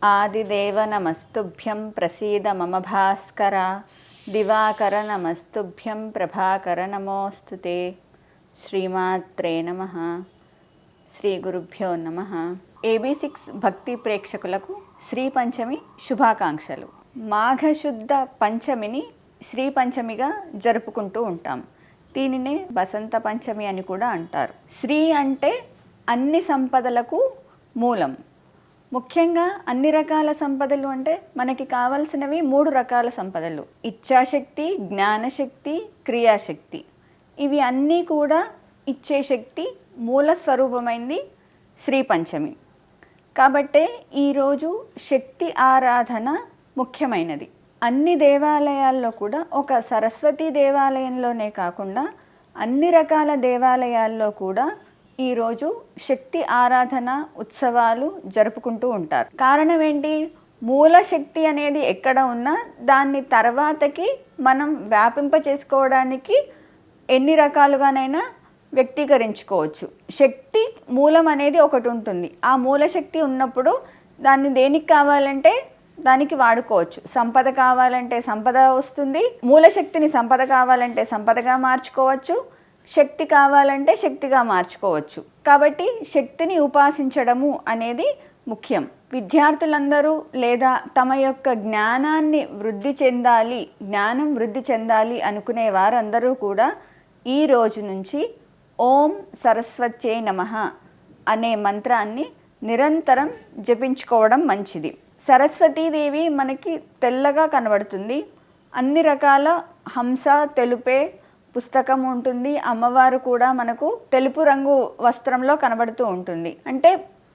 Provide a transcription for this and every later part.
ఆదిదేవ నమస్తుభ్యం ప్రసీద మమ భాస్కర. దివాకర నమస్తుభ్యం ప్రభాకర నమోస్తుతే. శ్రీమాత్రే నమః. శ్రీ గురుభ్యో నమః. AB6 భక్తి ప్రేక్షకులకు శ్రీ పంచమి శుభాకాంక్షలు. మాఘశుద్ధ పంచమిని శ్రీ పంచమిగా జరుపుకుంటూ ఉంటాం. దీనినే వసంత పంచమి అని కూడా అంటారు. శ్రీ అంటే అన్ని సంపదలకు మూలం. ముఖ్యంగా అన్ని రకాల సంపదలు అంటే మనకి కావాల్సినవి 3 రకాల సంపదలు: ఇచ్ఛాశక్తి, జ్ఞానశక్తి, క్రియాశక్తి. ఇవి అన్నీ కూడా ఇచ్చే శక్తి మూల స్వరూపమైంది శ్రీ పంచమి. కాబట్టే ఈరోజు శక్తి ఆరాధన ముఖ్యమైనది. అన్ని దేవాలయాల్లో కూడా, ఒక సరస్వతి దేవాలయంలోనే కాకుండా అన్ని రకాల దేవాలయాల్లో కూడా ఈరోజు శక్తి ఆరాధన ఉత్సవాలు జరుపుకుంటూ ఉంటారు. కారణం ఏంటి? మూల శక్తి అనేది ఎక్కడ ఉన్నా దాన్ని తర్వాతకి మనం వ్యాపింప చేసుకోవడానికి ఎన్ని రకాలుగానైనా వ్యక్తీకరించుకోవచ్చు. శక్తి మూలం అనేది ఒకటి ఉంటుంది. ఆ మూల శక్తి ఉన్నప్పుడు దాన్ని దేనికి కావాలంటే దానికి వాడుకోవచ్చు. సంపద కావాలంటే సంపద వస్తుంది. మూల శక్తిని సంపద కావాలంటే సంపదగా మార్చుకోవచ్చు. శక్తి కావాలంటే శక్తిగా మార్చుకోవచ్చు. కాబట్టి శక్తిని ఉపాసించడము అనేది ముఖ్యం. విద్యార్థులందరూ లేదా తమ యొక్క జ్ఞానాన్ని వృద్ధి చెందాలి, జ్ఞానం వృద్ధి చెందాలి అనుకునే వారందరూ కూడా ఈ రోజు నుంచి ఓం సరస్వత్యై నమః అనే మంత్రాన్ని నిరంతరం జపించుకోవడం మంచిది. సరస్వతీదేవి మనకి తెల్లగా కనబడుతుంది. అన్ని రకాల హంస తెలుపే పుస్తకం ఉంటుంది. అమ్మవారు కూడా మనకు తెలుపు రంగు వస్త్రంలో కనబడుతూ ఉంటుంది. అంటే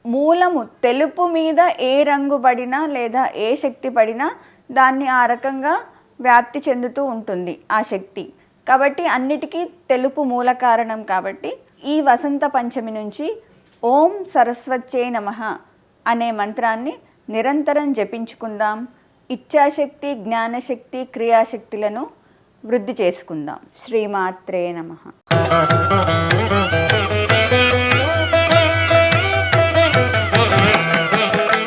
మూలము తెలుపు మీద ఏ రంగు పడినా లేదా ఏ శక్తి పడినా దాన్ని ఆ రకంగా వ్యాప్తి చెందుతూ ఉంటుంది ఆ శక్తి. కాబట్టి అన్నిటికీ తెలుపు మూల కారణం. కాబట్టి ఈ వసంత పంచమి నుంచి ఓం సరస్వత్యై నమః అనే మంత్రాన్ని నిరంతరం జపించుకుందాం. ఇచ్ఛాశక్తి, జ్ఞానశక్తి, క్రియాశక్తులను వృద్ధి చేసుకుందాం. శ్రీమాత్రే నమః.